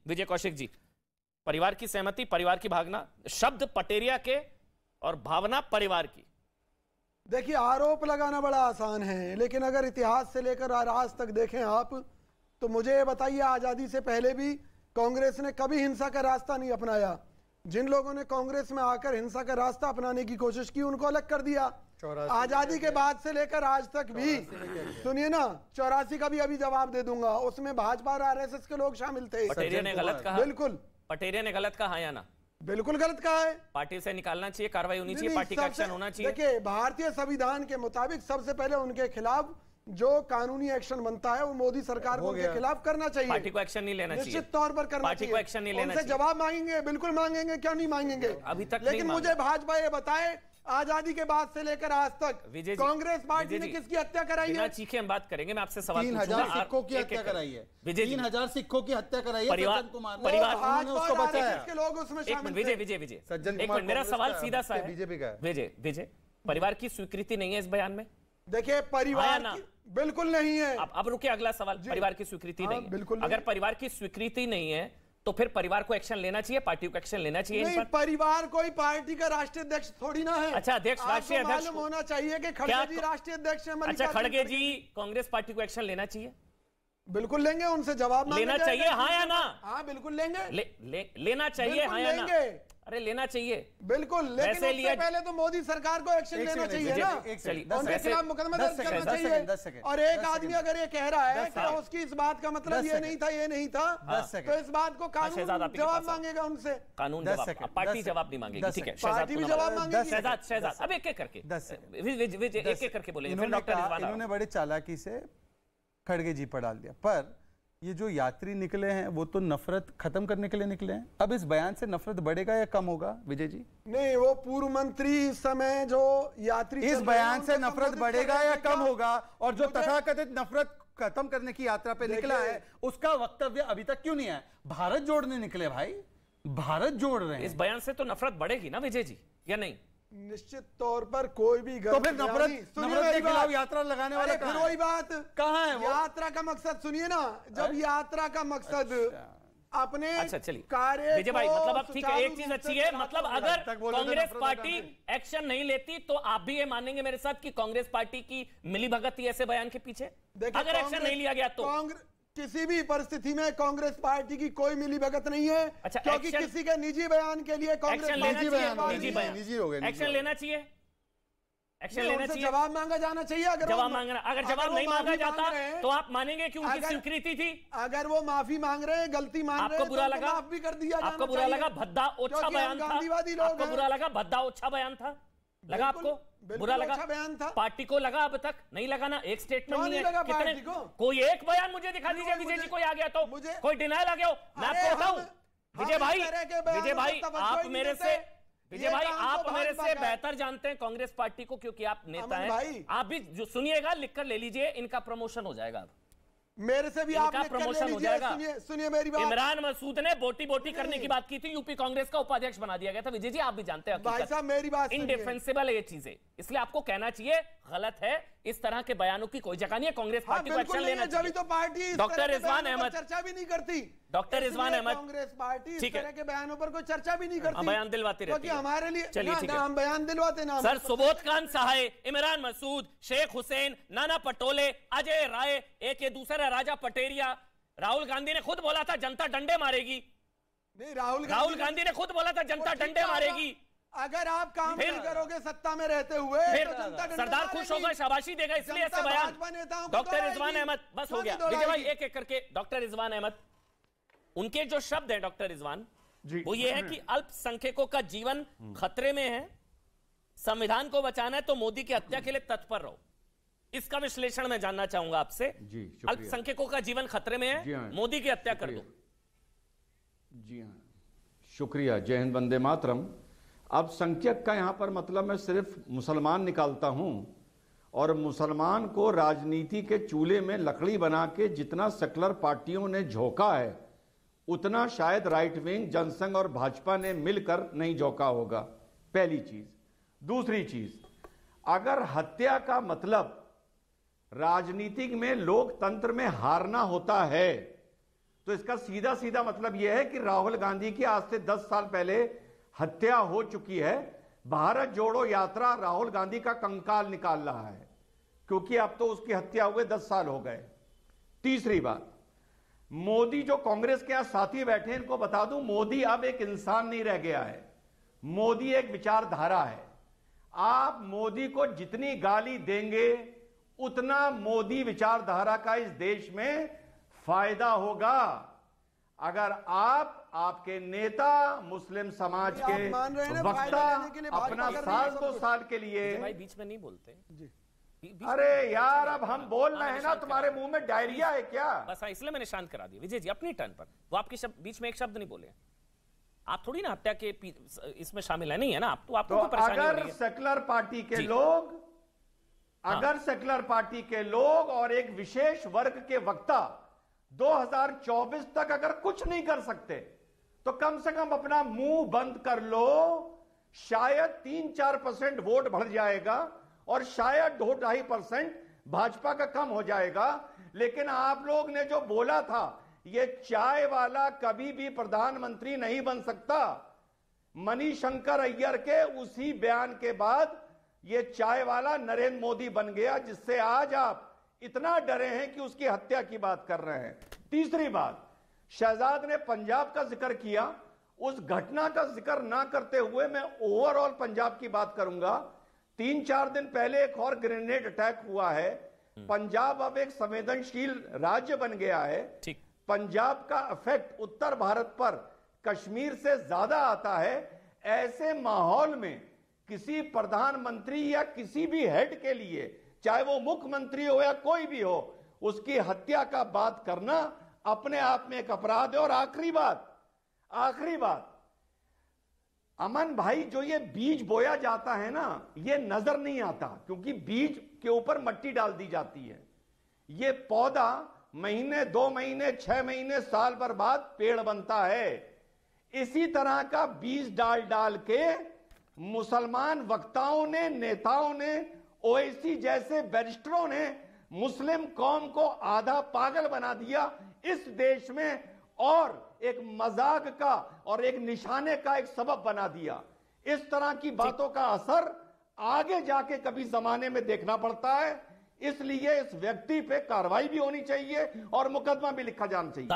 विजय कौशिक जी, परिवार की सहमति, परिवार की भावना, शब्द पटेरिया के और भावना परिवार की। देखिए, आरोप लगाना बड़ा आसान है, लेकिन अगर इतिहास से लेकर आज तक देखें आप, तो मुझे ये बताइए, आजादी से पहले भी कांग्रेस ने कभी हिंसा का रास्ता नहीं अपनाया। जिन लोगों ने कांग्रेस में आकर हिंसा का रास्ता अपनाने की कोशिश की, उनको अलग कर दिया। आजादी के बाद से लेकर आज तक भी, सुनिए ना, 84 का भी अभी जवाब दे दूंगा, उसमें भाजपा और आरएसएस के लोग शामिल थे। पटेरिया ने गलत कहा? बिल्कुल। पटेरिया ने गलत कहा या ना? बिल्कुल गलत कहा है। पार्टी से निकालना चाहिए, कार्रवाई होनी चाहिए, पार्टी का एक्शन होना चाहिए। देखिए, भारतीय संविधान के मुताबिक सबसे पहले उनके खिलाफ जो कानूनी एक्शन बनता है वो मोदी सरकार को उनके खिलाफ करना चाहिए। पार्टी को एक्शन नहीं लेना चाहिए, निश्चित तौर पर करना पार्टी को एक्शन नहीं लेना चाहिए। जवाब मांगेंगे, बिल्कुल मांगेंगे, क्यों नहीं मांगेंगे अभी तक। लेकिन मुझे भाजपा ये बताए, आजादी के बाद से लेकर आज तक कांग्रेस पार्टी ने किसकी हत्या कराई है? चीखे हम बात करेंगे, मैं आपसे सवाल 3000 सिखों की हत्या कराई है। 3000 सिखों की हत्या कराई है। परिवार उसको बचाया के लोग उसमें शामिल थे। विजय एक मिनट, मेरा सवाल सीधा सा है बीजेपी का। विजय, परिवार की स्वीकृति नहीं है इस बयान में? देखिए, परिवार बिल्कुल नहीं है। अब रुके, अगला सवाल, परिवार की स्वीकृति नहीं है। बिल्कुल। अगर परिवार की स्वीकृति नहीं है तो फिर परिवार को एक्शन लेना चाहिए, पार्टी को एक्शन लेना चाहिए? नहीं, परिवार कोई पार्टी का राष्ट्रीय अध्यक्ष थोड़ी ना है। अच्छा, अध्यक्ष, राष्ट्रीय अध्यक्ष मालूम होना चाहिए कि खड़गे जी राष्ट्रीय अध्यक्ष हैं। अच्छा, खड़गे जी कांग्रेस पार्टी को एक्शन लेना चाहिए? बिल्कुल लेंगे, उनसे जवाब लेना चाहिए, हाँ या ना? हाँ, बिल्कुल लेंगे। लेना चाहिए, हाँ या ना? अरे लेना चाहिए, बिल्कुल, लेकिन उससे पहले तो मोदी सरकार को एक्शन लेना चाहिए ना। उनके खिलाफ मुकदमा दर्ज करना चाहिए। और एक आदमी अगर ये कह रहा है कि उसकी इस बात का मतलब ये नहीं था, ये नहीं था, तो इस बात को कानून जवाब मांगेगा उनसे। कानून जवाब, पार्टी जवाब नहीं मांगेगी, ठीक है? पार्टी भी जवाब मांगेगी। शहजाद, अब एक एक करके, एक एक करके बोलेंगे। इन्होंने बड़ी चालाकी से खड़गे जी पर डाल दिया, पर ये जो यात्री निकले हैं वो तो नफरत खत्म करने के लिए निकले हैं। अब इस बयान से नफरत बढ़ेगा या कम होगा विजय जी? नहीं, वो पूर्व मंत्री इस समय जो यात्री, इस बयान से नफरत बढ़ेगा या कम होगा? और जो तथाकथित नफरत खत्म करने की यात्रा पे निकला है, उसका वक्तव्य अभी तक क्यों नहीं है? भारत जोड़ने निकले भाई, भारत जोड़ रहे हैं। इस बयान से तो नफरत बढ़ेगी ना विजय जी, या नहीं? निश्चित तौर पर कोई भी तो फिर नफरत के खिलाफ यात्रा लगाने वाला फिर वही बात कहाँ है? यात्रा का मकसद सुनिए ना, जब यात्रा का मकसद अपने अच्छा, चलिए कार्य, विजय भाई, मतलब अब ठीक है, एक चीज अच्छी है, मतलब अगर कांग्रेस पार्टी एक्शन नहीं लेती तो आप भी ये मानेंगे मेरे साथ कि कांग्रेस पार्टी की मिलीभगत थी ऐसे बयान के पीछे? अगर एक्शन नहीं लिया गया तो किसी भी परिस्थिति में कांग्रेस पार्टी की कोई मिलीभगत नहीं है। अच्छा, क्योंकि किसी के निजी बयान के लिए कांग्रेस निजी हो गए, एक्शन लेना चाहिए, एक्शन लेना चाहिए, जवाब मांगा जाना चाहिए। अगर जवाब नहीं मांगा जाता तो आप मानेंगे कि उनकी स्वीकृति थी? अगर वो माफी मांग रहे हैं, गलती मांग रहे हैं, आपको बुरा लगा? माफ भी कर दिया। आपको बुरा लगा? भद्दा ओछा बयान था? आपको बुरा लगा? भद्दा ओछा बयान था, लगा आपको? बुरा लगा? बयान था। पार्टी को लगा? अब तक नहीं लगा ना, एक स्टेटमेंट नहीं लगा पार्टी को। कोई एक बयान मुझे दिखा दीजिए विजय जी, कोई आ गया तो, कोई डिनायल आ गया हो, मैं आपको बताऊं विजय भाई, आप मेरे से बेहतर जानते हैं कांग्रेस पार्टी को, क्योंकि आप नेता हैं। आप भी जो सुनिएगा, लिखकर ले लीजिए, इनका प्रमोशन हो जाएगा। मेरे से भी आप प्रमोशन हो जाएगा। सुनिए मेरी बात। इमरान मसूद ने बोटी करने की बात की थी, यूपी कांग्रेस का उपाध्यक्ष बना दिया गया था। विजय जी, आप भी जानते हैं, भाई साहब मेरी बात, इनडिफेंसिबल है ये चीजें, इसलिए आपको कहना चाहिए गलत है, इस तरह के बयानों की कोई जगह नहीं है, कांग्रेस पार्टी को एक्शन लेना चाहिए। तो पार्टी डॉक्टर रिजवान अहमद चर्चा भी नहीं करती, डॉक्टर रिजवान अहमद, कांग्रेस पार्टी इस तरह के बयानों पर कोई चर्चा भी नहीं करती, बयान दिलवाती रहती है हमारे लिए। चलिए ठीक है, हम बयान दिलवाते ना सर। सुबोध खान सहाय, इमरान मसूद, शेख हुसैन, नाना पटोले, अजय राय, एक ये दूसरा राजा पटेरिया, राहुल गांधी ने खुद बोला था जनता डंडे मारेगी। नहीं, राहुल गांधी ने खुद बोला था जनता डंडे मारेगी। अगर आप काम नहीं करोगे सत्ता में रहते हुए, तो सरदार खुश होगा, शाबाशी देगा, इसलिए ऐसे बयान। डॉक्टर रिजवान अहमद, बस हो गया विजय भाई, एक एक करके। डॉक्टर रिजवान अहमद, उनके जो शब्द हैं डॉक्टर रिजवान, वो ये है कि अल्पसंख्यकों का जीवन खतरे में है, संविधान को बचाना है तो मोदी की हत्या के लिए तत्पर रहो। इसका विश्लेषण मैं जानना चाहूंगा आपसे। अल्पसंख्यकों का जीवन खतरे में है, मोदी की हत्या कर दो। जी हाँ, शुक्रिया। जय हिंद, वंदे मातरम। अल्पसंख्यक का यहां पर मतलब मैं सिर्फ मुसलमान निकालता हूं, और मुसलमान को राजनीति के चूल्हे में लकड़ी बना के जितना सेकुलर पार्टियों ने झोंका है, उतना शायद राइट विंग, जनसंघ और भाजपा ने मिलकर नहीं झोंका होगा, पहली चीज। दूसरी चीज, अगर हत्या का मतलब राजनीतिक में लोकतंत्र में हारना होता है, तो इसका सीधा सीधा मतलब यह है कि राहुल गांधी की आज से 10 साल पहले हत्या हो चुकी है। भारत जोड़ो यात्रा राहुल गांधी का कंकाल निकाल रहा है, क्योंकि अब तो उसकी हत्या हुए 10 साल हो गए। तीसरी बात, मोदी जो कांग्रेस के यहां साथी बैठे हैं, इनको बता दूं, मोदी अब एक इंसान नहीं रह गया है, मोदी एक विचारधारा है। आप मोदी को जितनी गाली देंगे उतना मोदी विचारधारा का इस देश में फायदा होगा। अगर आपके नेता मुस्लिम समाज के वक्ता अपना साल 2 साल के लिए, भाई बीच में नहीं बोलते जी। अरे यार, अब हम बोल रहे हैं ना, तुम्हारे मुंह में डायरिया है क्या? बस इसलिए मैंने शांत करा दिया। विजय जी अपनी टर्न पर, वो आपके बीच में एक शब्द नहीं बोले। आप थोड़ी ना हत्या के इसमें शामिल है, नहीं है ना आप? तो आपको अगर सेकुलर पार्टी के लोग, अगर सेकुलर पार्टी के लोग और एक विशेष वर्ग के वक्ता 2024 तक अगर कुछ नहीं कर सकते, तो कम से कम अपना मुंह बंद कर लो। शायद 3-4% वोट बढ़ जाएगा और शायद 2-2.5% भाजपा का कम हो जाएगा। लेकिन आप लोग ने जो बोला था, ये चाय वाला कभी भी प्रधानमंत्री नहीं बन सकता। मणिशंकर अय्यर के उसी बयान के बाद ये चाय वाला नरेंद्र मोदी बन गया, जिससे आज आप इतना डरे हैं कि उसकी हत्या की बात कर रहे हैं। तीसरी बात, शहजाद ने पंजाब का जिक्र किया, उस घटना का जिक्र ना करते हुए मैं ओवरऑल पंजाब की बात करूंगा। 3-4 दिन पहले एक और ग्रेनेड अटैक हुआ है। पंजाब अब एक संवेदनशील राज्य बन गया है। पंजाब का इफेक्ट उत्तर भारत पर कश्मीर से ज्यादा आता है। ऐसे माहौल में किसी प्रधानमंत्री या किसी भी हेड के लिए, चाहे वो मुख्यमंत्री हो या कोई भी हो, उसकी हत्या का बात करना अपने आप में एक अपराध है। और आखिरी बात, अमन भाई, जो ये बीज बोया जाता है ना, ये नजर नहीं आता, क्योंकि बीज के ऊपर मिट्टी डाल दी जाती है। ये पौधा महीने, 2 महीने, 6 महीने, साल भर बाद पेड़ बनता है। इसी तरह का बीज डाल डाल के मुसलमान वक्ताओं ने, नेताओं ने, ओवैसी जैसे बैरिस्टरों ने मुस्लिम कौम को आधा पागल बना दिया इस देश में, और एक मजाक का और एक निशाने का एक सबब बना दिया। इस तरह की बातों का असर आगे जाके कभी जमाने में देखना पड़ता है। इसलिए इस व्यक्ति पे कार्रवाई भी होनी चाहिए और मुकदमा भी लिखा जाना चाहिए।